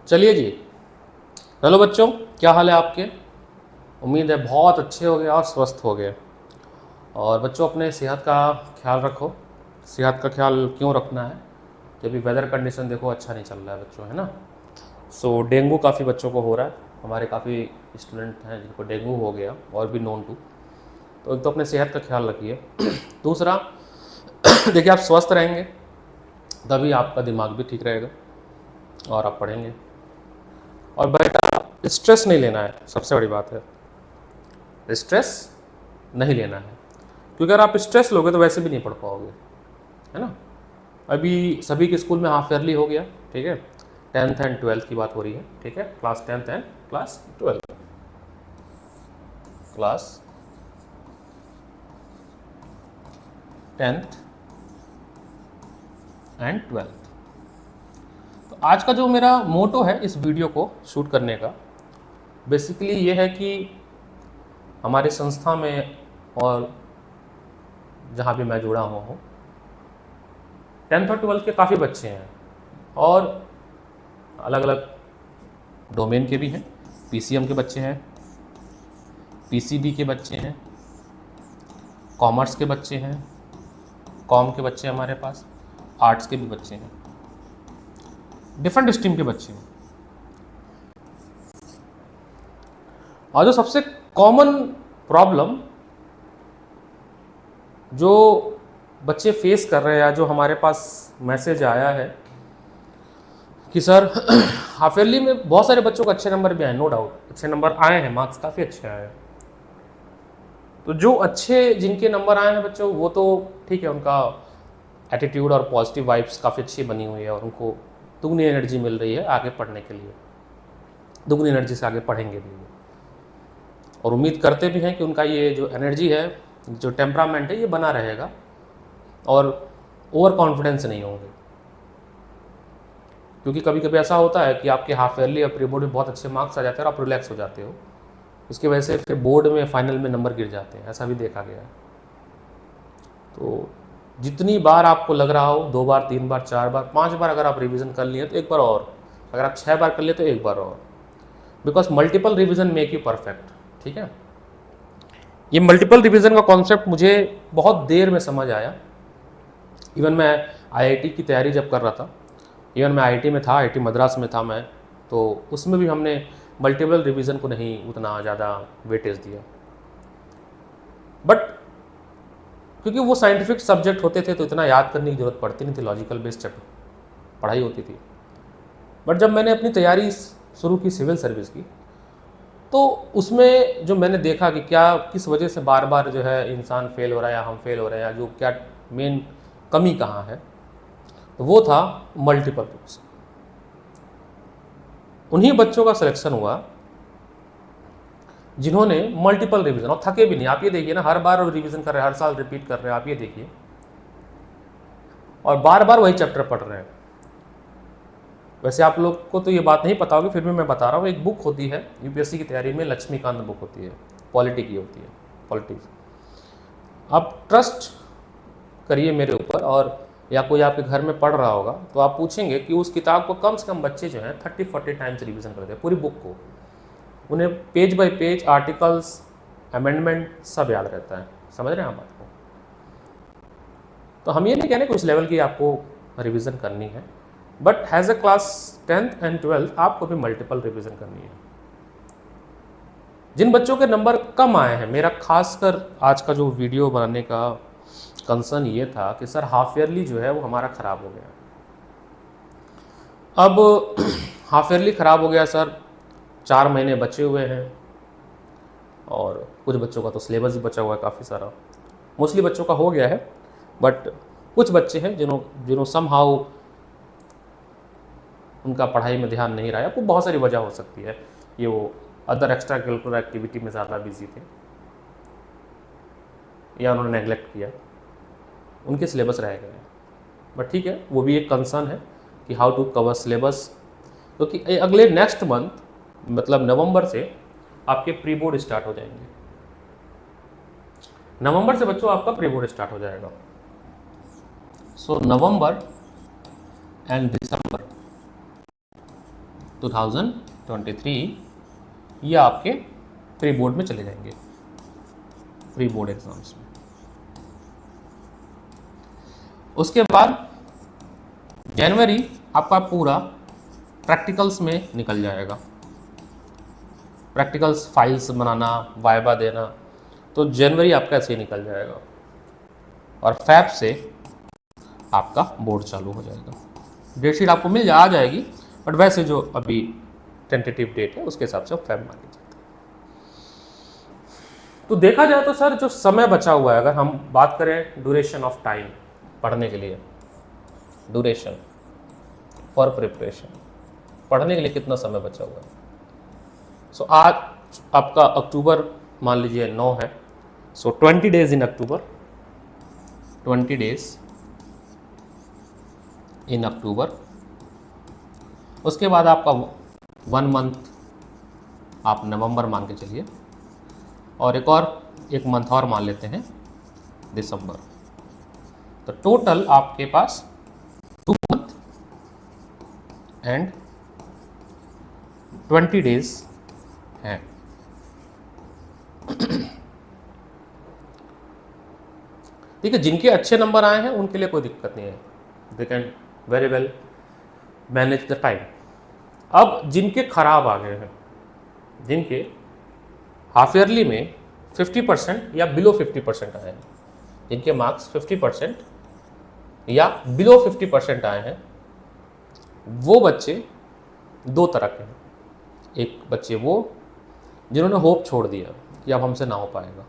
चलिए जी। हेलो बच्चों, क्या हाल है आपके? उम्मीद है बहुत अच्छे हो गए और स्वस्थ हो गए। और बच्चों, अपने सेहत का ख्याल रखो। सेहत का ख्याल क्यों रखना है? जब भी वेदर कंडीशन देखो अच्छा नहीं चल रहा है बच्चों, है ना। सो डेंगू काफ़ी बच्चों को हो रहा है। हमारे काफ़ी स्टूडेंट हैं जिनको डेंगू हो गया और भी नोन टू। तो एक तो अपने सेहत का ख्याल रखिए। दूसरा, देखिए, आप स्वस्थ रहेंगे तभी आपका दिमाग भी ठीक रहेगा और आप पढ़ेंगे। और बेटा, स्ट्रेस नहीं लेना है, सबसे बड़ी बात है। स्ट्रेस नहीं लेना है, क्योंकि अगर आप स्ट्रेस लोगे तो वैसे भी नहीं पढ़ पाओगे, है ना। अभी सभी के स्कूल में हाफ ईयरली हो गया, ठीक है। 10th एंड 12th की बात हो रही है, ठीक है। Class 10th and class 12th। Class 10th and 12th। तो आज का जो मेरा मोटो है इस वीडियो को शूट करने का, बेसिकली ये है कि हमारे संस्था में और जहाँ भी मैं जुड़ा हुआ हूँ, 10th और 12th के काफ़ी बच्चे हैं और अलग अलग डोमेन के भी हैं। पीसीएम के बच्चे हैं, पीसीबी के बच्चे हैं, कॉमर्स के बच्चे हैं, कॉम के बच्चे हैं, हमारे पास आर्ट्स के भी बच्चे हैं, डिफरेंट स्ट्रीम के बच्चे हैं। और जो सबसे कॉमन प्रॉब्लम जो बच्चे फेस कर रहे हैं, या जो हमारे पास मैसेज आया है कि सर हाफ ईयरली में बहुत सारे बच्चों को अच्छे नंबर भी आए, नो डाउट अच्छे नंबर आए हैं, मार्क्स काफ़ी अच्छे आए हैं। तो जो अच्छे जिनके नंबर आए हैं बच्चों, वो तो ठीक है, उनका एटीट्यूड और पॉजिटिव वाइब्स काफ़ी अच्छी बनी हुई है और उनको दुगनी एनर्जी मिल रही है आगे पढ़ने के लिए, दुगनी एनर्जी से आगे पढ़ेंगे भी वो। और उम्मीद करते भी हैं कि उनका ये जो एनर्जी है, जो टेम्परामेंट है, ये बना रहेगा और ओवर कॉन्फिडेंस नहीं होंगे। क्योंकि कभी कभी ऐसा होता है कि आपके हाफ ईयरली और प्री बोर्ड में बहुत अच्छे मार्क्स आ जाते हैं और आप रिलैक्स हो जाते हो, उसकी वजह से फिर बोर्ड में फाइनल में नंबर गिर जाते हैं, ऐसा भी देखा गया है। तो जितनी बार आपको लग रहा हो, 2 बार 3 बार 4 बार 5 बार अगर आप रिवीजन कर लिए तो एक बार और, अगर आप 6 बार कर लिए तो एक बार और, because multiple revision make you perfect, ठीक है। ये मल्टीपल रिवीजन का कॉन्सेप्ट मुझे बहुत देर में समझ आया। इवन मैं आईआईटी की तैयारी जब कर रहा था, इवन मैं आईआईटी में था, आईआईटी मद्रास में था मैं, तो उसमें भी हमने मल्टीपल रिवीजन को नहीं उतना ज़्यादा वेटेज दिया। बट क्योंकि वो साइंटिफिक सब्जेक्ट होते थे तो इतना याद करने की जरूरत पड़ती नहीं थी, लॉजिकल बेस्ड पढ़ाई होती थी। बट जब मैंने अपनी तैयारी शुरू की सिविल सर्विस की, तो उसमें जो मैंने देखा कि क्या किस वजह से बार बार जो है इंसान फेल हो रहा है या हम फेल हो रहे हैं, या जो क्या मेन कमी कहाँ है, तो वो था मल्टीपल बुक्स। उन्हीं बच्चों का सिलेक्शन हुआ जिन्होंने मल्टीपल रिवीजन, और थके भी नहीं। आप ये देखिए ना, हर बार रिवीजन कर रहे हैं, हर साल रिपीट कर रहे हैं, आप ये देखिए, और बार बार वही चैप्टर पढ़ रहे हैं। वैसे आप लोग को तो ये बात नहीं पता होगी, फिर भी मैं बता रहा हूँ। एक बुक होती है यूपीएससी की तैयारी में, लक्ष्मीकांत बुक होती है, पॉलिटी की होती है, पॉलिटिक्स। आप ट्रस्ट करिए मेरे ऊपर, और या कोई आपके घर में पढ़ रहा होगा तो आप पूछेंगे कि उस किताब को कम से कम बच्चे जो हैं 30-40 टाइम्स रिवीजन करते हैं, पूरी बुक को। उन्हें page bye page, articles, amendment सब याद रहता है। समझ रहे हैं आप बात को? तो हम ये नहीं कह रहे कि उस लेवल की आपको रिवीजन करनी है, but has a class 10th and 12th आपको भी मल्टीपल रिवीजन करनी है। जिन बच्चों के नंबर कम आए हैं, मेरा खासकर आज का जो वीडियो बनाने का कंसर्न ये था कि सर हाफ ईयरली जो है वो हमारा ख़राब हो गया। अब हाफ ईयरली ख़राब हो गया सर, 4 महीने बचे हुए हैं और कुछ बच्चों का तो सिलेबस भी बचा हुआ है काफ़ी सारा। मोस्टली बच्चों का हो गया है, बट कुछ बच्चे हैं जिन्हों समहाउ उनका पढ़ाई में ध्यान नहीं रहा है। आपको बहुत सारी वजह हो सकती है, ये वो अदर एक्स्ट्रा करिकुलर एक्टिविटी में ज़्यादा बिजी थे, या उन्होंने नेगलेक्ट किया, उनके सिलेबस रह गए। बट ठीक है, वो भी एक कंसर्न है कि हाउ टू कवर सिलेबस, क्योंकि अगले नेक्स्ट मंथ मतलब नवंबर से आपके प्री बोर्ड स्टार्ट हो जाएंगे। नवंबर से बच्चों आपका प्री बोर्ड स्टार्ट हो जाएगा। सो नवंबर एंड दिसंबर 2023 ये आपके प्री बोर्ड में चले जाएंगे, प्री बोर्ड एग्जाम्स में। उसके बाद जनवरी आपका पूरा प्रैक्टिकल्स में निकल जाएगा, प्रैक्टिकल्स फाइल्स बनाना, वाइवा देना, तो जनवरी आपका ऐसे ही निकल जाएगा और फैब से आपका बोर्ड चालू हो जाएगा। डेट शीट आपको आ जाएगी, बट वैसे जो अभी टेंटेटिव डेट है उसके हिसाब से फैब मान लीजिए। तो देखा जाए तो सर जो समय बचा हुआ है, अगर हम बात करें ड्यूरेशन ऑफ टाइम पढ़ने के लिए, ड्यूरेशन फॉर प्रिपरेशन, पढ़ने के लिए कितना समय बचा हुआ है। सो आज आपका अक्टूबर मान लीजिए 9 है, सो 20 days in October, 20 days in अक्टूबर। उसके बाद आपका 1 मंथ आप नवंबर मान के चलिए, और एक मंथ और मान लेते हैं दिसंबर। तो टोटल आपके पास 2 मंथ एंड 20 डेज हैं। ठीक है, जिनके अच्छे नंबर आए हैं उनके लिए कोई दिक्कत नहीं है, they can very well manage the time. अब जिनके खराब आ गए हैं, जिनके हाफ ईयरली में 50% या बिलो 50% आए हैं, जिनके मार्क्स 50% या बिलो 50% आए हैं, वो बच्चे 2 तरह के हैं। एक बच्चे वो जिन्होंने होप छोड़ दिया कि अब हमसे ना हो पाएगा,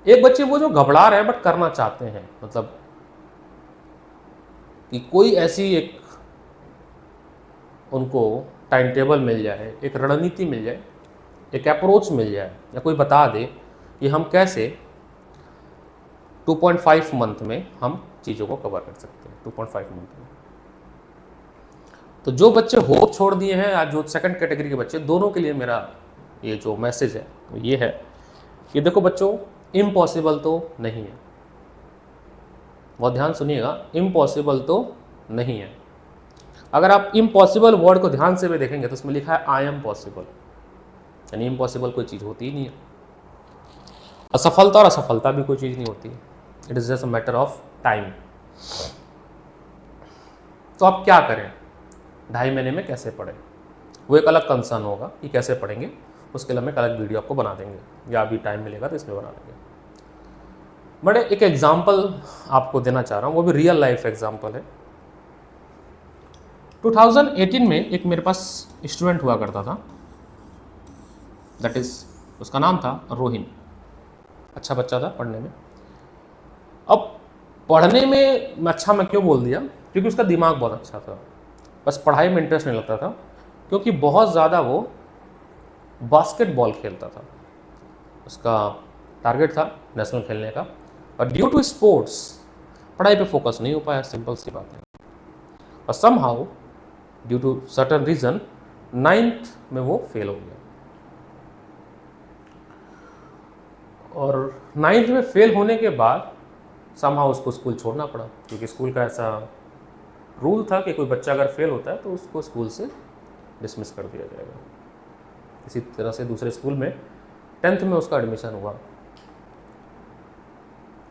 एक बच्चे वो जो घबरा रहे हैं बट करना चाहते हैं, मतलब कि कोई ऐसी एक उनको टाइम टेबल मिल जाए, एक रणनीति मिल जाए, एक अप्रोच मिल जाए, या कोई बता दे कि हम कैसे 2.5 मंथ में हम चीज़ों को कवर कर सकते हैं, 2.5 मंथ में। तो जो बच्चे होप छोड़ दिए हैं, आज जो सेकंड कैटेगरी के बच्चे, दोनों के लिए मेरा ये जो मैसेज है वो ये है कि देखो बच्चों, इम्पॉसिबल तो नहीं है, बहुत ध्यान सुनिएगा, इम्पॉसिबल तो नहीं है। अगर आप इम्पॉसिबल वर्ड को ध्यान से भी देखेंगे तो उसमें लिखा है आई एम पॉसिबल, यानी इम्पॉसिबल कोई चीज़ होती ही नहीं है। असफलता और असफलता भी कोई चीज़ नहीं होती, it is just a matter of time. तो आप क्या करें, 2.5 महीने में कैसे पढ़ें, वो एक अलग कंसर्न होगा कि कैसे पढ़ेंगे, उसके लिए हम एक अलग वीडियो आपको बना देंगे, या अभी टाइम मिलेगा तो इसमें बना देंगे। बट एक एग्जाम्पल आपको देना चाह रहा हूँ, वो भी रियल लाइफ एग्जाम्पल है। 2018 में एक मेरे पास स्टूडेंट हुआ करता था, दैट इज उसका नाम था रोहिन, अच्छा बच्चा था पढ़ने में। अब पढ़ने में अच्छा मैं क्यों बोल दिया, क्योंकि उसका दिमाग बहुत अच्छा था, बस पढ़ाई में इंटरेस्ट नहीं लगता था, क्योंकि बहुत ज़्यादा वो बास्केटबॉल खेलता था, उसका टारगेट था नेशनल खेलने का, और ड्यू टू स्पोर्ट्स पढ़ाई पे फोकस नहीं हो पाया, सिंपल सी बात है। और somehow due to certain reason 9th में वो फेल हो गया, और 9th में फेल होने के बाद समहाउ उसको स्कूल छोड़ना पड़ा, क्योंकि स्कूल का ऐसा रूल था कि कोई बच्चा अगर फेल होता है तो उसको स्कूल से डिसमिस कर दिया जाएगा। इसी तरह से दूसरे स्कूल में 10th में उसका एडमिशन हुआ।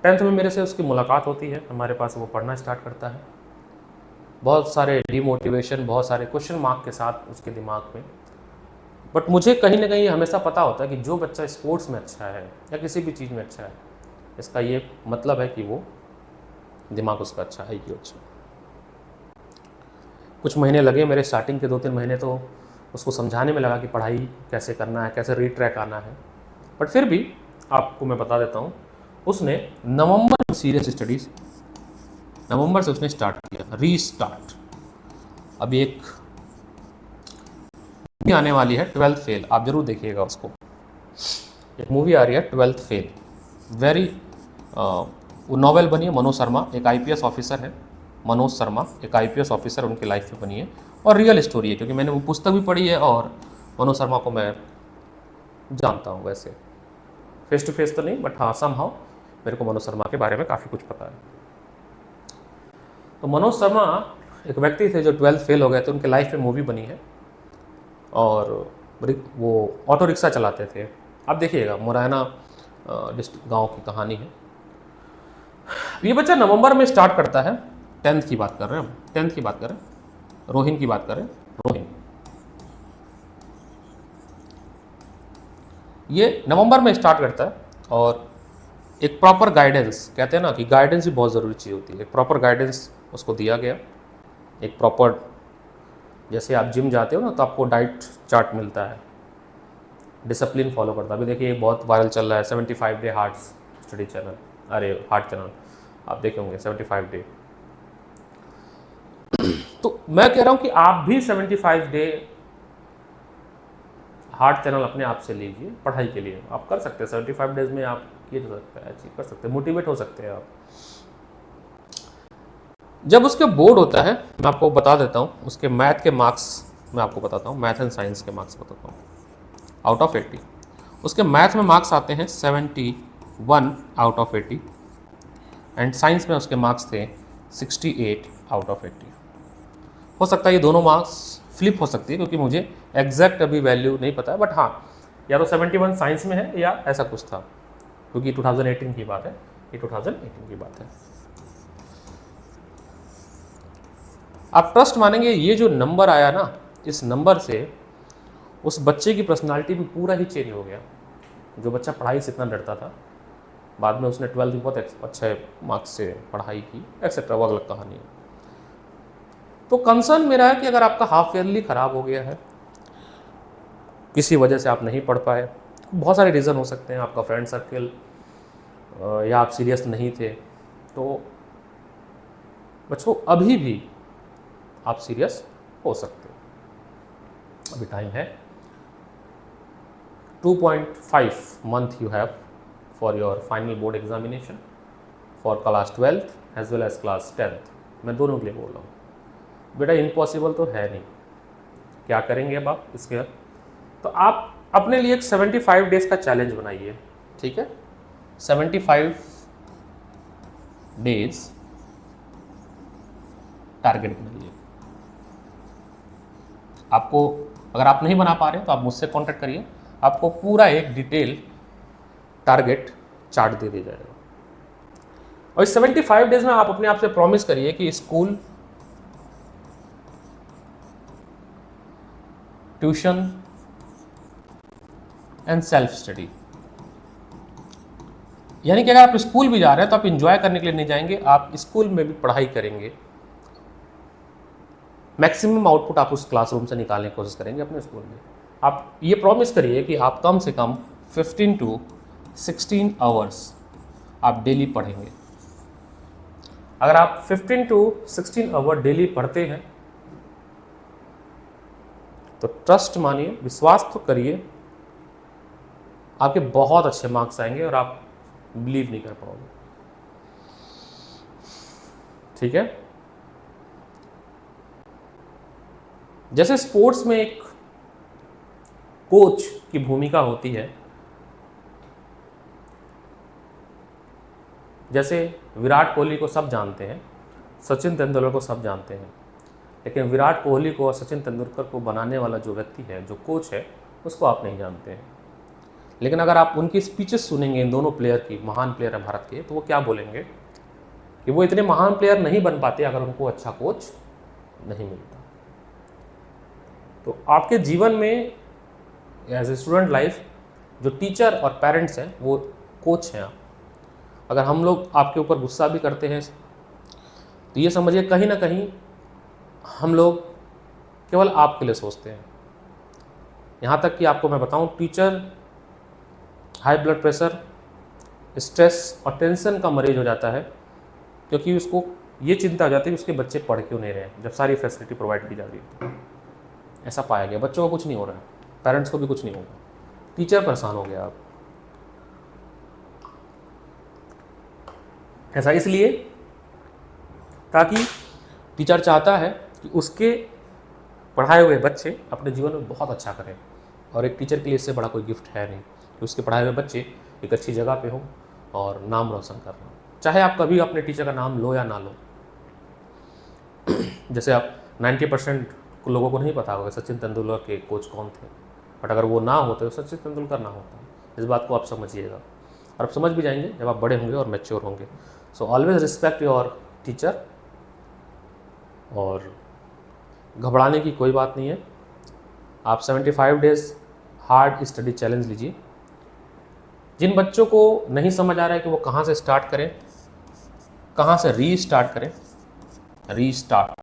10th में मेरे से उसकी मुलाकात होती है, हमारे पास वो पढ़ना स्टार्ट करता है, बहुत सारे डिमोटिवेशन, बहुत सारे क्वेश्चन मार्क के साथ उसके दिमाग में। बट मुझे कहीं ना कहीं हमेशा पता होता है कि जो बच्चा स्पोर्ट्स में अच्छा है या किसी भी चीज़ में अच्छा है, इसका ये मतलब है कि वो दिमाग उसका अच्छा है, ये अच्छा। कुछ महीने लगे मेरे, स्टार्टिंग के 2-3 महीने तो उसको समझाने में लगा कि पढ़ाई कैसे करना है, कैसे रीट्रैक आना है। बट फिर भी आपको मैं बता देता हूँ, उसने नवंबर में सीरियस स्टडीज, नवंबर से उसने स्टार्ट किया, रीस्टार्ट। अभी एक मूवी आने वाली है 12th फेल, आप जरूर देखिएगा उसको। एक मूवी आ रही है 12th फेल, वेरी वो नॉवेल बनी है, मनोज शर्मा एक आईपीएस ऑफिसर है, मनोज शर्मा एक आईपीएस ऑफिसर उनकी लाइफ में बनी है, और रियल स्टोरी है, क्योंकि मैंने वो पुस्तक भी पढ़ी है और मनोज शर्मा को मैं जानता हूँ, वैसे फेस टू फेस तो नहीं, बट हाँ समहाउ मेरे को मनोज शर्मा के बारे में काफ़ी कुछ पता है। तो मनोज शर्मा एक व्यक्ति थे जो 12th फेल हो गए थे, उनके लाइफ में मूवी बनी है, और वो ऑटो रिक्शा चलाते थे। अब देखिएगा, मुरैना डिस्ट्रिक्ट गांव की कहानी है। ये बच्चा नवंबर में स्टार्ट करता है, 10th की बात कर रहे हैं हम, 10th की बात कर रहे हैं, रोहिन की बात कर रहे हैं, रोहिन ये नवंबर में स्टार्ट करता है। और एक प्रॉपर गाइडेंस, कहते हैं ना कि गाइडेंस भी बहुत ज़रूरी चीज़ होती है, एक प्रॉपर गाइडेंस उसको दिया गया। एक प्रॉपर, जैसे आप जिम जाते हो ना तो आपको डाइट चार्ट मिलता है, डिसिप्लिन फॉलो करता है। अभी देखिए बहुत वायरल चल रहा है 75 डे हार्ट स्टडी चैनल, अरे हार्ट चैनल आप देखे होंगे 75 डे। तो मैं कह रहा हूं कि आप भी 75 डे हार्ट चैनल अपने आप से लीजिए पढ़ाई के लिए। आप कर सकते हैं 75 डेज में, आप ये कर सकते हैं, अचीव कर सकते हैं, मोटिवेट हो सकते हैं आप। जब उसके बोर्ड होता है, मैं आपको बता देता हूँ उसके मैथ के मार्क्स, मैं आपको बताता हूँ, मैथ एंड साइंस के मार्क्स बताता हूँ। आउट ऑफ 80 उसके मैथ में मार्क्स आते हैं 71 आउट ऑफ 80, एंड साइंस में उसके मार्क्स थे 68 आउट ऑफ 80। हो सकता है ये दोनों मार्क्स फ्लिप हो सकती है, क्योंकि मुझे एग्जैक्ट अभी वैल्यू नहीं पता है, बट हाँ या तो 71 साइंस में है या ऐसा कुछ था, क्योंकि 2018 की बात है, ये 2018 की बात है। आप ट्रस्ट मानेंगे, ये जो नंबर आया ना, इस नंबर से उस बच्चे की पर्सनालिटी भी पूरा ही चेंज हो गया। जो बच्चा पढ़ाई से इतना डरता था, बाद में उसने 12th में बहुत अच्छे मार्क्स से पढ़ाई की, एक्सेट्रा, वो अलग कहानी है। तो कंसर्न मेरा है कि अगर आपका हाफ ईयरली ख़राब हो गया है, किसी वजह से आप नहीं पढ़ पाए, बहुत सारे रीज़न हो सकते हैं, आपका फ्रेंड सर्कल या आप सीरियस नहीं थे, तो बच्चों अभी भी आप सीरियस हो सकते हो, अभी टाइम है। 2.5 month you have for your final board examination for class 12th as well as class 10th। मैं दोनों के लिए बोल रहा हूँ बेटा, इम्पॉसिबल तो है नहीं, क्या करेंगे अब आप इसके। तो आप अपने लिए एक 75 डेज का चैलेंज बनाइए, ठीक है, 75 डेज टारगेट बनाइए। आपको अगर आप नहीं बना पा रहे तो आप मुझसे कांटेक्ट करिए, आपको पूरा एक डिटेल टारगेट चार्ट दे दिया जाएगा। और इस 75 डेज में आप अपने आप से प्रॉमिस करिए कि school, tuition and self study, यानी कि अगर आप स्कूल भी जा रहे हैं तो आप इंजॉय करने के लिए नहीं जाएंगे, आप स्कूल में भी पढ़ाई करेंगे, मैक्सिमम आउटपुट आप उस क्लासरूम से निकालने की कोशिश करेंगे अपने स्कूल में। आप ये प्रॉमिस करिए कि आप कम से कम 15 to 16 आवर्स आप डेली पढ़ेंगे। अगर आप 15 to 16 आवर डेली पढ़ते हैं तो ट्रस्ट मानिए, विश्वास तो करिए, आपके बहुत अच्छे मार्क्स आएंगे और आप बिलीव नहीं कर पाओगे, ठीक है। जैसे स्पोर्ट्स में एक कोच की भूमिका होती है, जैसे विराट कोहली को सब जानते हैं, सचिन तेंदुलकर को सब जानते हैं, लेकिन विराट कोहली को और सचिन तेंदुलकर को बनाने वाला जो व्यक्ति है, जो कोच है, उसको आप नहीं जानते हैं। लेकिन अगर आप उनकी स्पीचेस सुनेंगे, इन दोनों प्लेयर की, महान प्लेयर है भारत के, तो वो क्या बोलेंगे कि वो इतने महान प्लेयर नहीं बन पाते अगर उनको अच्छा कोच नहीं मिलता। तो आपके जीवन में एज ए स्टूडेंट लाइफ, जो टीचर और पेरेंट्स हैं वो कोच हैं आप। अगर हम लोग आपके ऊपर गुस्सा भी करते हैं तो ये समझिए कहीं ना कहीं हम लोग केवल आपके लिए सोचते हैं। यहाँ तक कि आपको मैं बताऊँ, teacher high blood pressure, stress और टेंशन का मरीज हो जाता है, क्योंकि उसको ये चिंता हो जाती है कि उसके बच्चे पढ़ क्यों नहीं रहे जब सारी फैसिलिटी प्रोवाइड की जा रही है। ऐसा पाया गया, बच्चों को कुछ नहीं हो रहा है, पेरेंट्स को भी कुछ नहीं होगा, टीचर परेशान हो गया आप। ऐसा इसलिए ताकि टीचर चाहता है कि उसके पढ़ाए हुए बच्चे अपने जीवन में बहुत अच्छा करें, और एक टीचर के लिए इससे बड़ा कोई गिफ्ट है नहीं कि उसके पढ़ाए हुए बच्चे एक अच्छी जगह पे हों और नाम रोशन करना। चाहे आप कभी अपने टीचर का नाम लो या ना लो, जैसे आप 90% लोगों को नहीं पता होगा सचिन तेंदुलकर के कोच कौन थे, बट अगर वो ना होते तो सचिन तेंदुलकर ना होता। इस बात को आप समझिएगा और आप समझ भी जाएंगे जब आप बड़े होंगे और मैच्योर होंगे। So always respect your teacher, और घबराने की कोई बात नहीं है। आप 75 डेज हार्ड स्टडी चैलेंज लीजिए। जिन बच्चों को नहीं समझ आ रहा है कि वो कहाँ से स्टार्ट करें, कहाँ से रीस्टार्ट करें, रीस्टार्ट,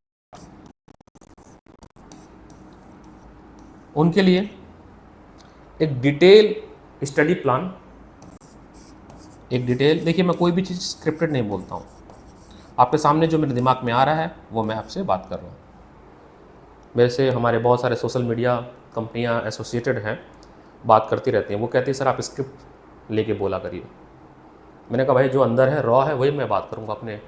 उनके लिए एक डिटेल स्टडी प्लान, एक डिटेल, देखिए मैं कोई भी चीज़ स्क्रिप्टेड नहीं बोलता हूँ, आपके सामने जो मेरे दिमाग में आ रहा है वो मैं आपसे बात कर रहा हूँ। वैसे हमारे बहुत सारे सोशल मीडिया कंपनियाँ एसोसिएटेड हैं, बात करती रहती हैं, वो कहती है सर आप स्क्रिप्ट लेके बोला करिए। मैंने कहा भाई जो अंदर है, रॉ है, वही मैं बात करूँगा अपने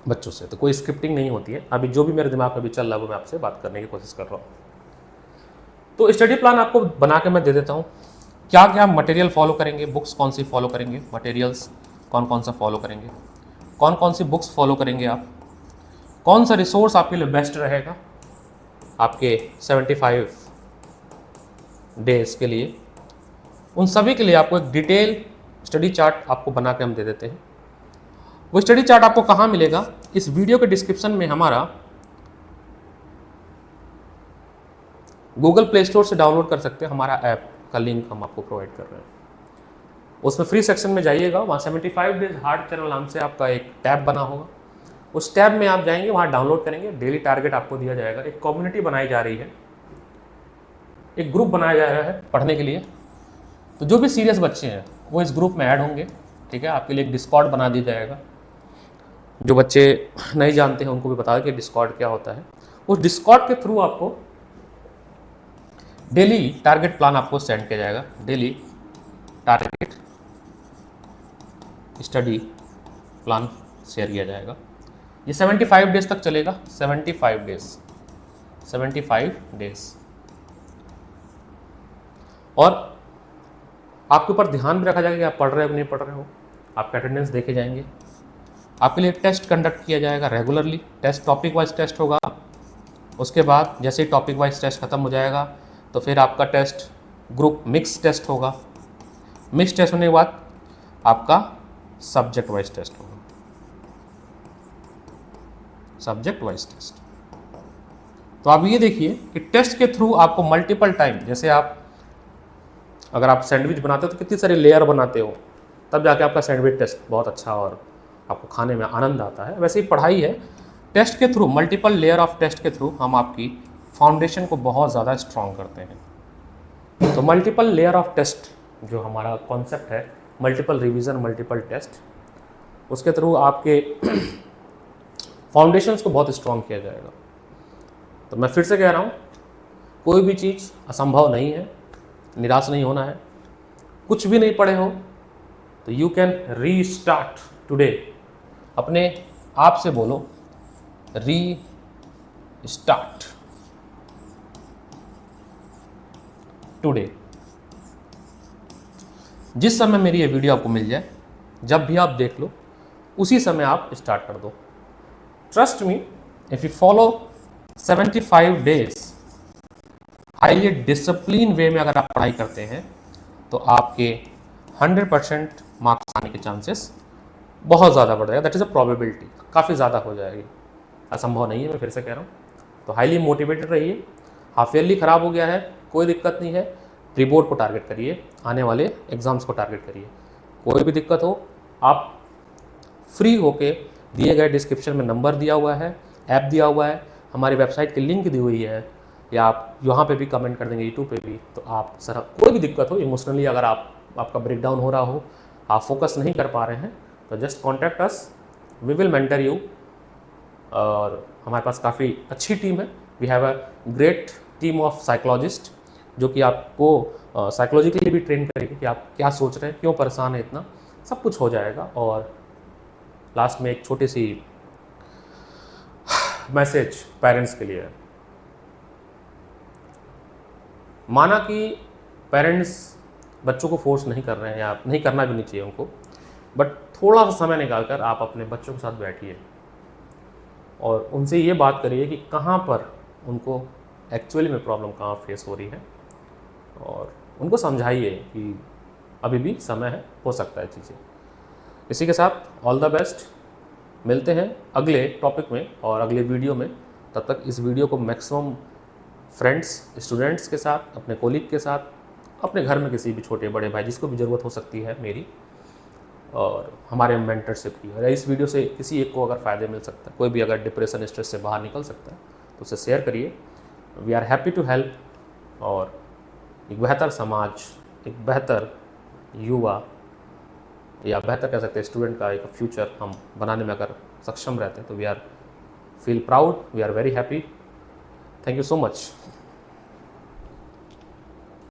बच्चों से, तो कोई स्क्रिप्टिंग नहीं होती है। अभी जो भी मेरे दिमाग में भी चल रहा है वो मैं आपसे बात करने की कोशिश कर रहा हूँ। तो स्टडी प्लान आपको बना के मैं दे देता हूँ। क्या क्या मटेरियल फॉलो करेंगे, बुक्स कौन सी फॉलो करेंगे, मटेरियल्स कौन कौन सा फॉलो करेंगे, कौन कौन सी बुक्स फॉलो करेंगे आप, कौन सा रिसोर्स आपके लिए बेस्ट रहेगा आपके 75 डेज के लिए, उन सभी के लिए आपको एक डिटेल स्टडी चार्ट आपको बना के हम दे देते हैं। वो स्टडी चार्ट आपको कहाँ मिलेगा, इस वीडियो के डिस्क्रिप्शन में हमारा गूगल प्ले स्टोर से डाउनलोड कर सकते हैं, हमारा ऐप का लिंक हम आपको प्रोवाइड कर रहे हैं। उसमें फ्री सेक्शन में जाइएगा, वहाँ 75 डेज हार्ड चैनल नाम से आपका एक टैब बना होगा, उस टैब में आप जाएंगे, वहाँ डाउनलोड करेंगे, डेली टारगेट आपको दिया जाएगा, एक कम्युनिटी बनाई जा रही है, एक ग्रुप बनाया जा रहा है पढ़ने के लिए। तो जो भी सीरियस बच्चे हैं वो इस ग्रुप में ऐड होंगे, ठीक है। आपके लिए एक डिस्कॉर्ड बना दिया जाएगा, जो बच्चे नहीं जानते हैं उनको भी बता दें कि डिस्कॉर्ड क्या होता है। उस डिस्कॉर्ड के थ्रू आपको डेली टारगेट प्लान आपको सेंड किया जाएगा, daily target study plan share किया जाएगा। ये 75 डेज तक चलेगा, 75 डेज, और आपके ऊपर ध्यान भी रखा जाएगा कि आप पढ़ रहे हो कि नहीं पढ़ रहे हो, आपके अटेंडेंस देखे जाएंगे, आपके लिए टेस्ट कंडक्ट किया जाएगा regularly, test topic wise test होगा। उसके बाद जैसे ही टॉपिक वाइज टेस्ट खत्म हो जाएगा तो फिर आपका टेस्ट ग्रुप मिक्स टेस्ट होगा, मिक्स टेस्ट होने के बाद आपका सब्जेक्ट वाइज टेस्ट होगा, सब्जेक्ट वाइज टेस्ट। तो आप ये देखिए कि टेस्ट के थ्रू आपको मल्टीपल टाइम, जैसे आप अगर आप सैंडविच बनाते हो तो कितनी सारी लेयर बनाते हो, तब जाके आपका सैंडविच टेस्ट बहुत अच्छा और आपको खाने में आनंद आता है। वैसे ही पढ़ाई है, टेस्ट के through, multiple layer of test के थ्रू हम आपकी फाउंडेशन को बहुत ज़्यादा स्ट्रॉन्ग करते हैं। तो मल्टीपल लेयर ऑफ टेस्ट जो हमारा कॉन्सेप्ट है, मल्टीपल रिवीजन, मल्टीपल टेस्ट, उसके थ्रू आपके फाउंडेशंस को बहुत स्ट्रॉन्ग किया जाएगा। तो मैं फिर से कह रहा हूँ, कोई भी चीज़ असंभव नहीं है, निराश नहीं होना है। कुछ भी नहीं पढ़े हो तो यू कैन रीस्टार्ट टुडे। अपने आप से बोलो रीस्टार्ट टुडे। जिस समय मेरी ये वीडियो आपको मिल जाए, जब भी आप देख लो, उसी समय आप स्टार्ट कर दो। Trust me, if you follow 75 days highly discipline way में अगर आप पढ़ाई करते हैं तो आपके 100% मार्क्स आने के चांसेस बहुत ज़्यादा बढ़ जाएगा। दैट इज़ अ प्रोबेबिलिटी, काफ़ी ज़्यादा हो जाएगी, असंभव नहीं है, मैं फिर से कह रहा हूँ। तो हाईली मोटिवेटेड रहिए। हाफ ईयरली ख़राब हो गया है, कोई दिक्कत नहीं है, प्री बोर्ड को टारगेट करिए, आने वाले एग्ज़ाम्स को टारगेट करिए। कोई भी दिक्कत हो, आप फ्री होके दिए गए डिस्क्रिप्शन में नंबर दिया हुआ है, ऐप दिया हुआ है, हमारी वेबसाइट की लिंक दी हुई है, या आप यहाँ पे भी कमेंट कर देंगे, यूट्यूब पे भी। तो आप सर कोई भी दिक्कत हो, इमोशनली अगर आपका ब्रेक डाउन हो रहा हो, आप फोकस नहीं कर पा रहे हैं, तो just contact us, we will mentor you. और हमारे पास काफ़ी अच्छी टीम है, we have a great team of psychologist जो कि आपको साइकोलॉजिकली भी ट्रेन करेगी कि आप क्या सोच रहे हैं, क्यों परेशान है इतना, सब कुछ हो जाएगा। और लास्ट में एक छोटी सी मैसेज पेरेंट्स के लिए। माना कि पेरेंट्स बच्चों को फोर्स नहीं कर रहे हैं, या नहीं करना भी नहीं चाहिए उनको, बट थोड़ा सा समय निकालकर आप अपने बच्चों के साथ बैठिए और उनसे ये बात करिए कि कहाँ पर उनको एक्चुअली में प्रॉब्लम कहाँ फेस हो रही है, और उनको समझाइए कि अभी भी समय है, हो सकता है चीज़ें। इसी के साथ ऑल द बेस्ट, मिलते हैं अगले टॉपिक में और अगले वीडियो में। तब तक इस वीडियो को मैक्सिमम फ्रेंड्स, स्टूडेंट्स के साथ, अपने कोलीग के साथ, अपने घर में किसी भी छोटे बड़े भाई जिसको भी ज़रूरत हो सकती है मेरी और हमारे मेंटरशिप की, और इस वीडियो से किसी एक को अगर फ़ायदे मिल सकता है, कोई भी अगर डिप्रेशन स्ट्रेस से बाहर निकल सकता है तो उसे शेयर करिए। We are happy to help, और एक बेहतर समाज, एक बेहतर युवा, या बेहतर कह सकते हैं स्टूडेंट का एक फ्यूचर हम बनाने में अगर सक्षम रहते हैं तो we are feel proud, we are very happy. Thank you so much.